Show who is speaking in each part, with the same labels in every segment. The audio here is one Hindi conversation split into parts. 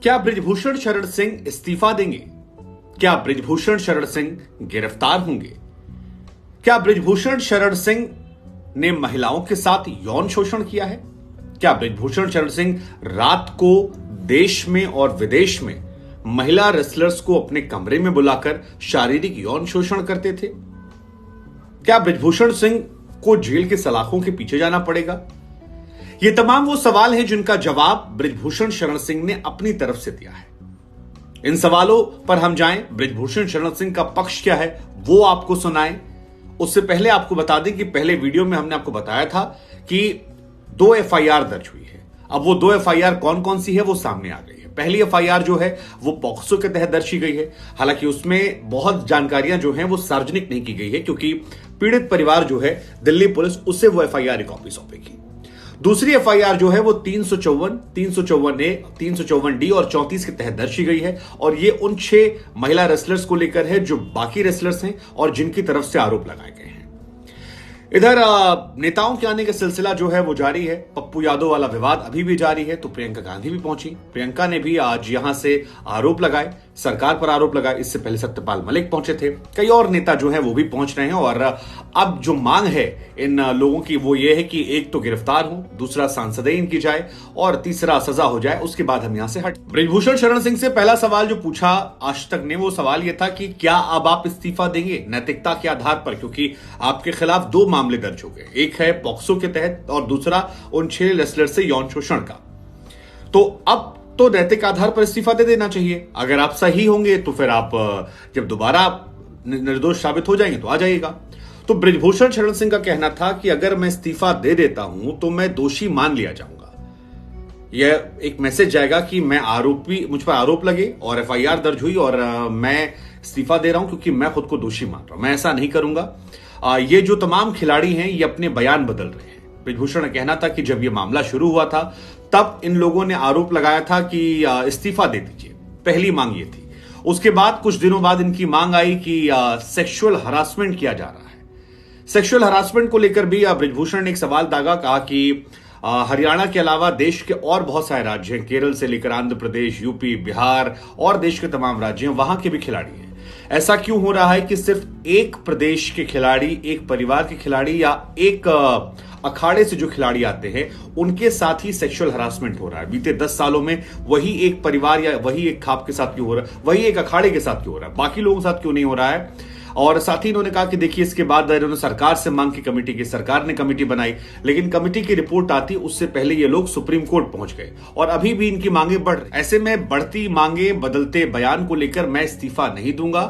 Speaker 1: क्या बृजभूषण शरण सिंह इस्तीफा देंगे? क्या बृजभूषण शरण सिंह गिरफ्तार होंगे? क्या बृजभूषण शरण सिंह ने महिलाओं के साथ यौन शोषण किया है? क्या बृजभूषण शरण सिंह रात को देश में और विदेश में महिला रेसलर्स को अपने कमरे में बुलाकर शारीरिक यौन शोषण करते थे? क्या बृजभूषण सिंह को जेल के सलाखों के पीछे जाना पड़ेगा? ये तमाम वो सवाल हैं जिनका जवाब बृजभूषण शरण सिंह ने अपनी तरफ से दिया है। इन सवालों पर हम जाएं, बृजभूषण शरण सिंह का पक्ष क्या है वो आपको सुनाएं। उससे पहले आपको बता दें कि पहले वीडियो में हमने आपको बताया था कि 2 एफआईआर दर्ज हुई है। अब वो 2 एफआईआर कौन कौन सी है वो सामने आ गई है। पहली एफआईआर जो है वो पॉक्सो के तहत दर्ज की गई है। हालांकि उसमें बहुत जानकारियां जो हैं वो सार्वजनिक नहीं की गई है, क्योंकि पीड़ित परिवार जो है दिल्ली पुलिस उससे वो एफआईआर की कॉपी सौंपेगी। दूसरी एफआईआर जो है वो 354, 354A, 354D और 34 के तहत दर्ज की गई है, और ये उन 6 महिला रेसलर्स को लेकर है जो बाकी रेसलर्स हैं और जिनकी तरफ से आरोप लगाए गए हैं। इधर नेताओं के आने का सिलसिला जो है वो जारी है। पप्पू यादव वाला विवाद अभी भी जारी है, तो प्रियंका गांधी भी पहुंची। प्रियंका ने भी आज यहां से आरोप लगाए, सरकार पर आरोप लगाए। इससे पहले सत्यपाल मलिक पहुंचे थे, कई और नेता जो हैं वो भी पहुंच रहे हैं। और अब जो मांग है इन लोगों की वो ये है कि एक तो गिरफ्तार हो, दूसरा सांसदें इनकी जाए और तीसरा सजा हो जाए, उसके बाद हम यहां से हट। बृजभूषण शरण सिंह से पहला सवाल जो पूछा आज तक ने वो सवाल ये था कि क्या अब आप इस्तीफा देंगे नैतिकता के आधार पर, क्योंकि आपके खिलाफ 2 मामले दर्ज हो गए। एक है पॉक्सो के तहत और दूसरा उन 6 रेसलर से यौन शोषण का। तो अब तो नैतिक आधार पर इस्तीफा दे देना चाहिए। अगर आप सही होंगे तो फिर आप जब दोबारा निर्दोष साबित हो जाएंगे तो आ जाइएगा। तो बृजभूषण शरण सिंह का कहना था कि अगर मैं इस्तीफा दे देता हूं तो मैं दोषी मान लिया जाऊंगा। यह एक मैसेज जाएगा कि मैं आरोपी, मुझ पर आरोप लगे और एफआईआर दर्ज हुई और मैं इस्तीफा दे रहा हूं क्योंकि मैं खुद को दोषी मान रहा हूं। मैं ऐसा नहीं करूंगा। ये जो तमाम खिलाड़ी हैं ये अपने बयान बदल रहे हैं। बृजभूषण ने कहना था कि जब ये मामला शुरू हुआ था तब इन लोगों ने आरोप लगाया था कि इस्तीफा दे दीजिए, पहली मांग ये थी। उसके बाद कुछ दिनों बाद इनकी मांग आई कि सेक्सुअल हरासमेंट किया जा रहा है। सेक्सुअल हरासमेंट को लेकर भी बृजभूषण ने एक सवाल दागा, कहा कि हरियाणा के अलावा देश के और बहुत सारे राज्य हैं, केरल से लेकर आंध्र प्रदेश, यूपी, बिहार और देश के तमाम राज्य हैं, वहां के भी खिलाड़ी हैं। ऐसा क्यों हो रहा है कि सिर्फ एक प्रदेश के खिलाड़ी, एक परिवार के खिलाड़ी या एक अखाड़े से जो खिलाड़ी आते हैं उनके साथ ही सेक्सुअल हरासमेंट हो रहा है? बीते 10 सालों में वही एक परिवार या वही एक खाप के साथ क्यों हो रहा है, वही एक अखाड़े के साथ क्यों हो रहा है, बाकी लोगों के साथ क्यों नहीं हो रहा है? और साथ ही इन्होंने कहा कि देखिए इसके बाद इन्होंने सरकार से मांग की कमेटी की, सरकार ने कमेटी बनाई, लेकिन कमेटी की रिपोर्ट आती उससे पहले ये लोग सुप्रीम कोर्ट पहुंच गए और अभी भी इनकी मांगे बढ़ रही। ऐसे में बढ़ती मांगे, बदलते बयान को लेकर मैं इस्तीफा नहीं दूंगा।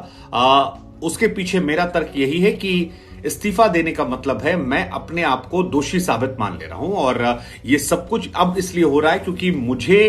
Speaker 1: उसके पीछे मेरा तर्क यही है कि इस्तीफा देने का मतलब है मैं अपने आप को दोषी साबित मान ले रहा हूं, और ये सब कुछ अब इसलिए हो रहा है क्योंकि मुझे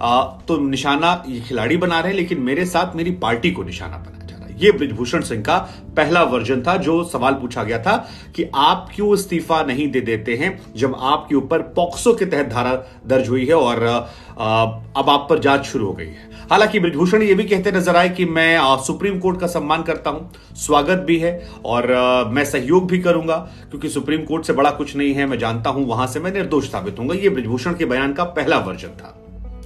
Speaker 1: तो निशाना ये खिलाड़ी बना रहे हैं, लेकिन मेरे साथ मेरी पार्टी को निशाना बनाया जा रहा है। ये बृजभूषण सिंह का पहला वर्जन था। जो सवाल पूछा गया था कि आप क्यों इस्तीफा नहीं दे देते हैं जब आपके ऊपर पॉक्सो के तहत धारा दर्ज हुई है और अब आप पर जांच शुरू हो गई है। हालांकि बृजभूषण ये भी कहते नजर आए कि मैं सुप्रीम कोर्ट का सम्मान करता हूं, स्वागत भी है और मैं सहयोग भी करूंगा, क्योंकि सुप्रीम कोर्ट से बड़ा कुछ नहीं है, मैं जानता हूं वहां से मैं निर्दोष साबित होऊंगा। ये बृजभूषण के बयान का पहला वर्जन था।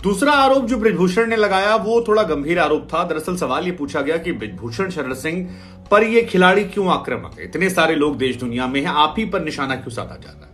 Speaker 1: दूसरा आरोप जो बृजभूषण ने लगाया वो थोड़ा गंभीर आरोप था। दरअसल सवाल ये पूछा गया कि बृजभूषण शरण सिंह पर ये खिलाड़ी क्यों आक्रामक है, इतने सारे लोग देश दुनिया में हैं, आप ही पर निशाना क्यों साधा जा रहा है?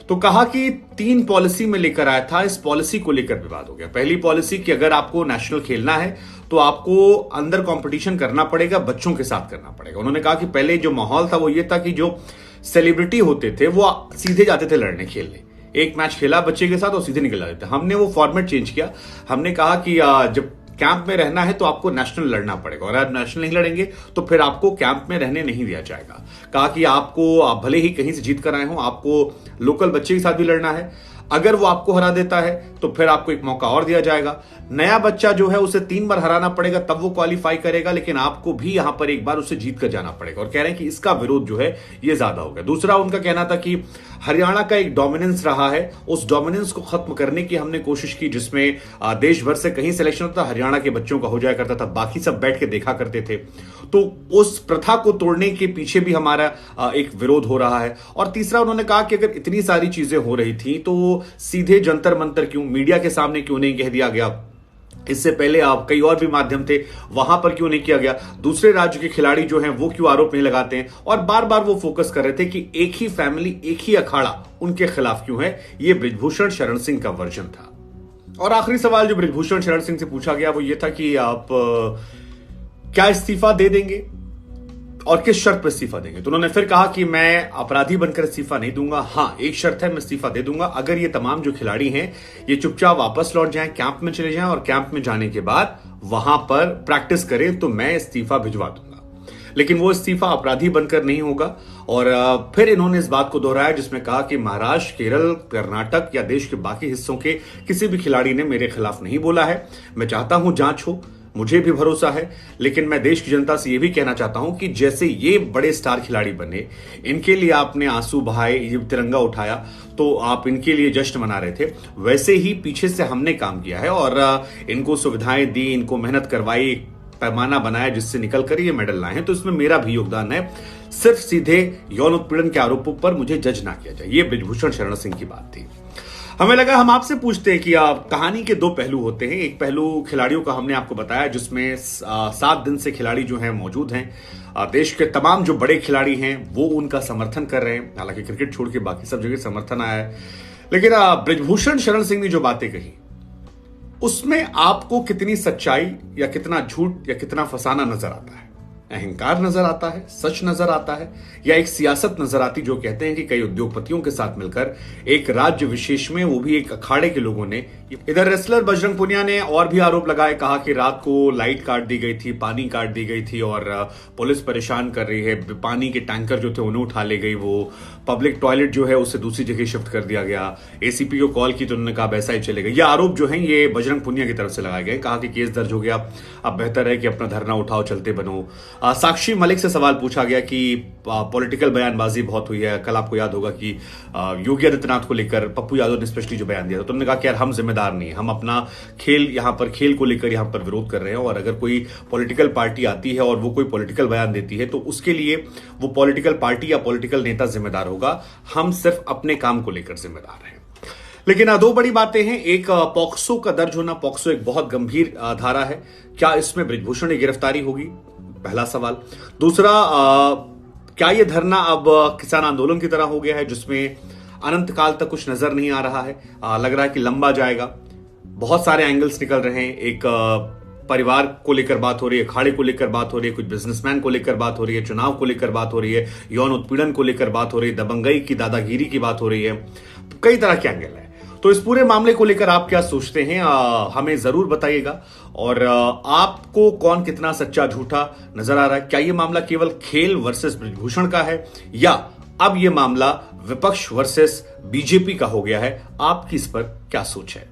Speaker 1: तो कहा कि 3 पॉलिसी में लेकर आया था, इस पॉलिसी को लेकर विवाद हो गया। पहली पॉलिसी कि अगर आपको नेशनल खेलना है तो आपको अंदर कंपटीशन करना पड़ेगा, बच्चों के साथ करना पड़ेगा। उन्होंने कहा कि पहले जो माहौल था वो ये था कि जो सेलिब्रिटी होते थे वो सीधे जाते थे लड़ने खेलने, एक मैच खेला बच्चे के साथ और सीधे निकल जाते थे। हमने वो फॉर्मेट चेंज किया। हमने कहा कि जब कैंप में रहना है तो आपको नेशनल लड़ना पड़ेगा, और अगर नेशनल नहीं लड़ेंगे तो फिर आपको कैंप में रहने नहीं दिया जाएगा। कहा कि आपको, आप भले ही कहीं से जीत कर आए हो, आपको लोकल बच्चे के साथ भी लड़ना है। अगर वो आपको हरा देता है तो फिर आपको एक मौका और दिया जाएगा। नया बच्चा जो है उसे 3 बार हराना पड़ेगा तब वो क्वालिफाई करेगा, लेकिन आपको भी यहां पर एक बार उसे जीत कर जाना पड़ेगा। और कह रहे हैं कि इसका विरोध जो है ये ज्यादा हो गया। दूसरा उनका कहना था कि हरियाणा का एक डोमिनेंस रहा है, उस डोमिनेंस को खत्म करने की हमने कोशिश की, जिसमें देश भर से कहीं सिलेक्शन होता, हरियाणा के बच्चों का हो जाया करता था, बाकी सब बैठ के देखा करते थे। तो उस प्रथा को तोड़ने के पीछे भी हमारा एक विरोध हो रहा है। और तीसरा उन्होंने कहा कि अगर इतनी सारी चीजें हो रही थी तो सीधे जंतर मंतर क्यों, मीडिया के सामने क्यों नहीं कह दिया गया? इससे पहले आप कई और भी माध्यम थे, वहां पर क्यों नहीं किया गया? दूसरे राज्य के खिलाड़ी जो हैं वो क्यों आरोप नहीं लगाते हैं? और बार बार वो फोकस कर रहे थे कि एक ही फैमिली, एक ही अखाड़ा उनके खिलाफ क्यों है? ये बृजभूषण शरण सिंह का वर्जन था। और आखिरी सवाल जो बृजभूषण शरण सिंह से पूछा गया वो ये था कि आप क्या इस्तीफा दे देंगे और किस शर्त पर इस्तीफा देंगे? तो उन्होंने फिर कहा कि मैं अपराधी बनकर इस्तीफा नहीं दूंगा। हाँ, एक शर्त है, मैं इस्तीफा दे दूंगा अगर ये तमाम जो खिलाड़ी हैं ये चुपचाप वापस लौट जाएं, कैंप में चले जाएं और कैंप में जाने के बाद वहां पर प्रैक्टिस करें तो मैं इस्तीफा भिजवा दूंगा। लेकिन वो इस्तीफा अपराधी बनकर नहीं होगा। और फिर इन्होंने इस बात को दोहराया जिसमें कहा कि महाराष्ट्र, केरल, कर्नाटक या देश के बाकी हिस्सों के किसी भी खिलाड़ी ने मेरे खिलाफ नहीं बोला है। मैं चाहता हूं जांच हो, मुझे भी भरोसा है, लेकिन मैं देश की जनता से यह भी कहना चाहता हूं कि जैसे ये बड़े स्टार खिलाड़ी बने, इनके लिए आपने आंसू बहाए, ये तिरंगा उठाया तो आप इनके लिए जश्न मना रहे थे, वैसे ही पीछे से हमने काम किया है और इनको सुविधाएं दी, इनको मेहनत करवाई, पैमाना बनाया जिससे निकल कर ये मेडल लाए हैं। तो इसमें मेरा भी योगदान है। सिर्फ सीधे यौन उत्पीड़न के आरोपों पर मुझे जज ना किया जाए। ये बृजभूषण शरण सिंह की बात थी। हमें लगा हम आपसे पूछते हैं कि कहानी के दो पहलू होते हैं। एक पहलू खिलाड़ियों का हमने आपको बताया जिसमें 7 दिन से खिलाड़ी जो हैं मौजूद हैं। देश के तमाम जो बड़े खिलाड़ी हैं वो उनका समर्थन कर रहे हैं। हालांकि क्रिकेट छोड़ के बाकी सब जगह समर्थन आया है। लेकिन बृजभूषण शरण सिंह ने जो बातें कही उसमें आपको कितनी सच्चाई या कितना झूठ या कितना फसाना नजर आता है? अहंकार नजर आता है, सच नजर आता है, या एक सियासत नजर आती जो कहते हैं कि कई उद्योगपतियों के साथ मिलकर एक राज्य विशेष में, वो भी एक अखाड़े के लोगों ने। इधर रेसलर बजरंग पुनिया ने और भी आरोप लगाए, कहा कि रात को लाइट काट दी गई थी, पानी काट दी गई थी और पुलिस परेशान कर रही है। पानी के टैंकर जो थे उन्हें उठा ले गई, वो पब्लिक टॉयलेट जो है उसे दूसरी जगह शिफ्ट कर दिया गया। एसीपी को कॉल की तो उन्होंने कहा वैसा ही चलेगा। ये आरोप जो है ये बजरंग पुनिया की तरफ से लगाए गए। कहा कि केस दर्ज हो गया, अब बेहतर है कि अपना धरना उठाओ, चलते बनो। साक्षी मलिक से सवाल पूछा गया कि पॉलिटिकल बयानबाजी बहुत हुई है। कल आपको याद होगा कि योगी आदित्यनाथ को लेकर पप्पू यादव ने स्पेशली जो बयान दिया था, तो उन्होंने कहा कि यार हम जिम्मेदार नहीं, हम अपना खेल को लेकर यहां पर विरोध कर रहे हैं और अगर कोई पॉलिटिकल पार्टी आती है और वो कोई पॉलिटिकल बयान देती है तो उसके लिए वो पॉलिटिकल पार्टी या पॉलिटिकल नेता जिम्मेदार होगा, हम सिर्फ अपने काम को लेकर जिम्मेदार हैं। लेकिन दो बड़ी बातें हैं। एक, पॉक्सो का दर्ज होना। पॉक्सो एक बहुत गंभीर धारा है। क्या इसमें बृजभूषण की गिरफ्तारी होगी? पहला सवाल। दूसरा, क्या यह धरना अब किसान आंदोलन की तरह हो गया है जिसमें अनंत काल तक कुछ नजर नहीं आ रहा है? लग रहा है कि लंबा जाएगा। बहुत सारे एंगल्स निकल रहे हैं। एक परिवार को लेकर बात हो रही है, अखाड़े को लेकर बात हो रही है, कुछ बिजनेसमैन को लेकर बात हो रही है, चुनाव को लेकर बात हो रही है, यौन उत्पीड़न को लेकर बात हो रही है, दबंगई की, दादागिरी की बात हो रही है। तो कई तरह के एंगल है। तो इस पूरे मामले को लेकर आप क्या सोचते हैं? हमें जरूर बताइएगा। और आपको कौन कितना सच्चा झूठा नजर आ रहा है? क्या यह मामला केवल खेल वर्सेस बृजभूषण का है या अब यह मामला विपक्ष वर्सेस बीजेपी का हो गया है? आपकी इस पर क्या सोच है?